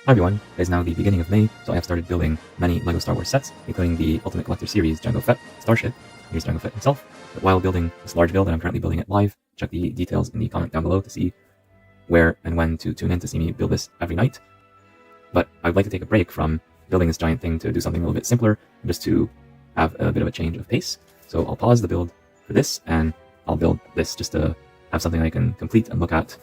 Hi everyone, it is now the beginning of May, so I have started building many LEGO Star Wars sets, including the Ultimate Collector Series Jango Fett Starship. Here's Jango Fett himself. But while building this large build, and I'm currently building it live, check the details in the comment down below to see where and when to tune in to see me build this every night. But I would like to take a break from building this giant thing to do something a little bit simpler, just to have a bit of a change of pace. So I'll pause the build for this, and I'll build this just to have something I can complete and look at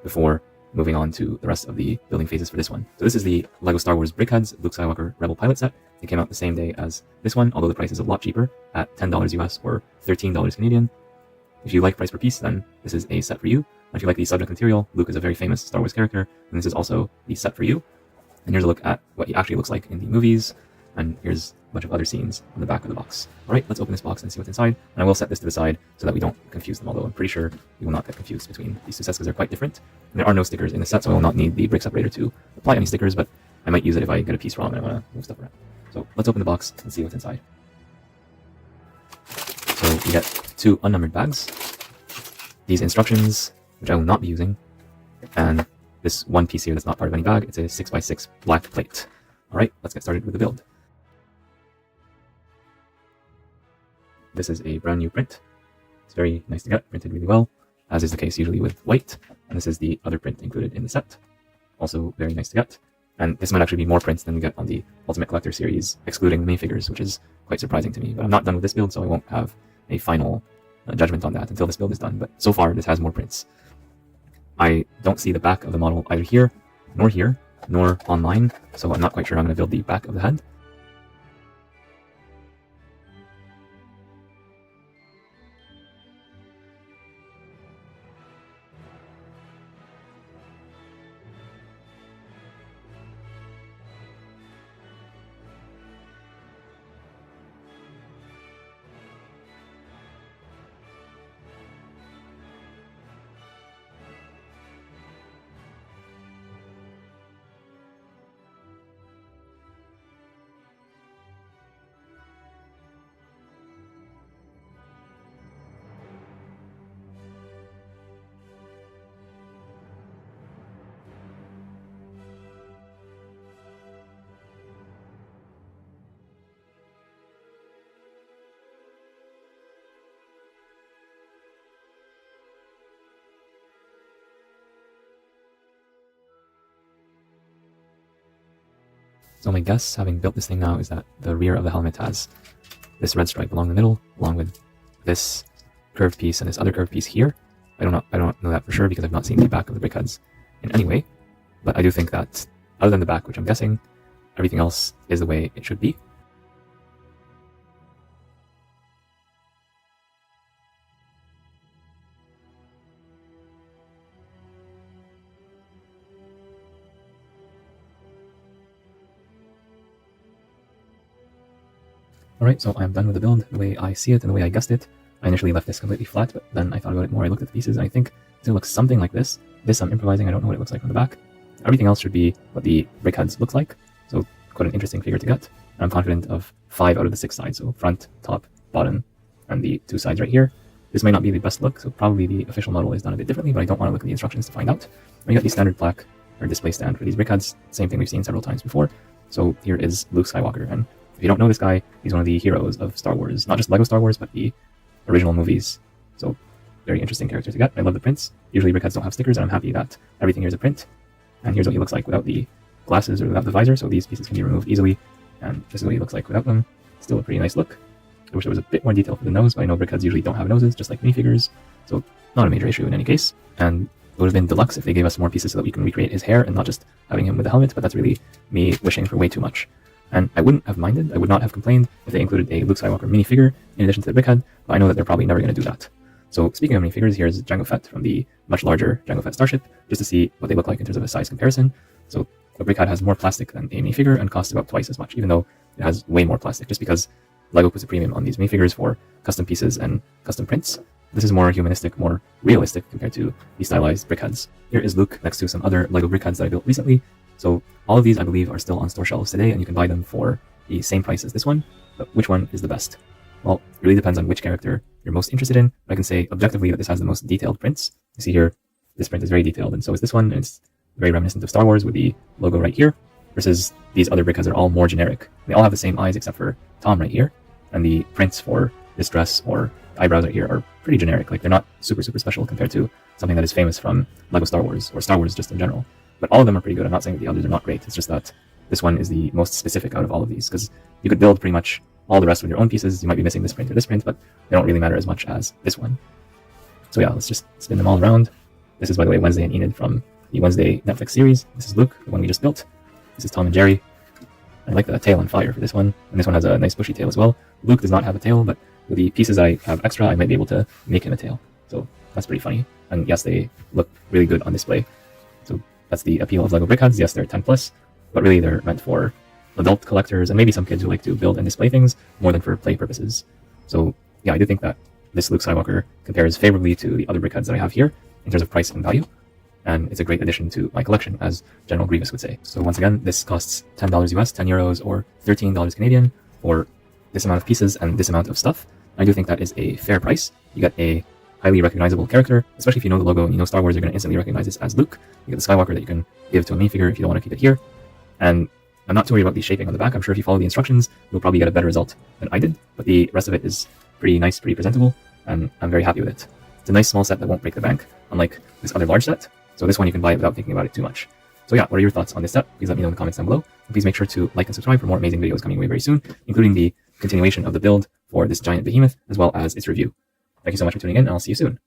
before moving on to the rest of the building phases for this one. So this is the LEGO Star Wars BrickHeadz Luke Skywalker Rebel Pilot set. It came out the same day as this one, although the price is a lot cheaper at $10 US or $13 Canadian. If you like price per piece, then this is a set for you. And if you like the subject material, Luke is a very famous Star Wars character, and this is also the set for you. And here's a look at what he actually looks like in the movies, and here's a bunch of other scenes on the back of the box. Alright, let's open this box and see what's inside, and I will set this to the side so that we don't confuse them, although I'm pretty sure you will not get confused between these two sets because they're quite different. And there are no stickers in the set, so I will not need the brick separator to apply any stickers, but I might use it if I get a piece wrong and I want to move stuff around. So let's open the box and see what's inside. So we get 2 unnumbered bags, these instructions, which I will not be using, and this one piece here that's not part of any bag. It's a 6x6 black plate. Alright, let's get started with the build. This is a brand new print. It's very nice to get, printed really well, as is the case usually with white. And this is the other print included in the set. Also very nice to get. And this might actually be more prints than we get on the Ultimate Collector series, excluding the minifigures, which is quite surprising to me. But I'm not done with this build, so I won't have a final judgment on that until this build is done. But so far, this has more prints. I don't see the back of the model either here, nor online, so I'm not quite sure I'm going to build the back of the head. So my guess, having built this thing now, is that the rear of the helmet has this red stripe along the middle, along with this curved piece and this other curved piece here. I don't know that for sure because I've not seen the back of the BrickHeadz in any way, but I do think that other than the back, which I'm guessing, everything else is the way it should be. Alright, so I'm done with the build the way I see it and the way I guessed it. I initially left this completely flat, but then I thought about it more. I looked at the pieces, and I think it's going to look something like this. This I'm improvising, I don't know what it looks like on the back. Everything else should be what the BrickHeadz looks like, so quite an interesting figure to get. And I'm confident of 5 out of the 6 sides, so front, top, bottom, and the 2 sides right here. This might not be the best look, so probably the official model is done a bit differently, but I don't want to look at the instructions to find out. We got the standard plaque, or display stand for these BrickHeadz, same thing we've seen several times before. So here is Luke Skywalker, and if you don't know this guy, he's one of the heroes of Star Wars. Not just LEGO Star Wars, but the original movies. So, very interesting character to get. I love the prints. Usually BrickHeadz don't have stickers, and I'm happy that everything here is a print. And here's what he looks like without the glasses or without the visor, so these pieces can be removed easily. And this is what he looks like without them. Still a pretty nice look. I wish there was a bit more detail for the nose, but I know BrickHeadz usually don't have noses, just like minifigures. So, not a major issue in any case. And it would have been deluxe if they gave us more pieces so that we can recreate his hair and not just having him with the helmet, but that's really me wishing for way too much. And I wouldn't have minded, I would not have complained if they included a Luke Skywalker minifigure in addition to the BrickHead, but I know that they're probably never going to do that. So speaking of minifigures, here's Jango Fett from the much larger Jango Fett Starship, just to see what they look like in terms of a size comparison. So the BrickHead has more plastic than a minifigure and costs about twice as much, even though it has way more plastic, just because LEGO puts a premium on these minifigures for custom pieces and custom prints. This is more humanistic, more realistic compared to the stylized BrickHeadz. Here is Luke next to some other LEGO BrickHeadz that I built recently. So all of these, I believe, are still on store shelves today, and you can buy them for the same price as this one. But which one is the best? Well, it really depends on which character you're most interested in. But I can say objectively that this has the most detailed prints. You see here, this print is very detailed, and so is this one, and it's very reminiscent of Star Wars with the logo right here, versus these other BrickHeadz are all more generic. They all have the same eyes except for Tom right here, and the prints for this dress or eyebrows right here are pretty generic. Like, they're not super special compared to something that is famous from Lego Star Wars or Star Wars just in general. But all of them are pretty good. I'm not saying that the others are not great. It's just that this one is the most specific out of all of these, because you could build pretty much all the rest with your own pieces. You might be missing this print or this print, but they don't really matter as much as this one. So yeah, let's just spin them all around. This is, by the way, Wednesday and Enid from the Wednesday Netflix series. This is Luke, the one we just built. This is Tom and Jerry. I like the tail on fire for this one, and this one has a nice bushy tail as well. Luke does not have a tail, but with the pieces I have extra, I might be able to make him a tail. So that's pretty funny. And yes, they look really good on display. So that's the appeal of Lego BrickHeadz. Yes, they're 10+, but really they're meant for adult collectors and maybe some kids who like to build and display things more than for play purposes. So yeah, I do think that this Luke Skywalker compares favorably to the other BrickHeadz that I have here in terms of price and value, and it's a great addition to my collection, as General Grievous would say. So once again, this costs $10 US, 10 euros, or $13 Canadian for this amount of pieces and this amount of stuff. I do think that is a fair price. You get a highly recognizable character, especially if you know the logo and you know Star Wars, you're going to instantly recognize this as Luke. You get the Skywalker that you can give to a minifigure if you don't want to keep it here. And I'm not too worried about the shaping on the back. I'm sure if you follow the instructions, you'll probably get a better result than I did. But the rest of it is pretty nice, pretty presentable, and I'm very happy with it. It's a nice small set that won't break the bank, unlike this other large set. So this one you can buy without thinking about it too much. So yeah, what are your thoughts on this set? Please let me know in the comments down below. And please make sure to like and subscribe for more amazing videos coming away very soon, including the continuation of the build for this giant behemoth, as well as its review. Thank you so much for tuning in, and I'll see you soon.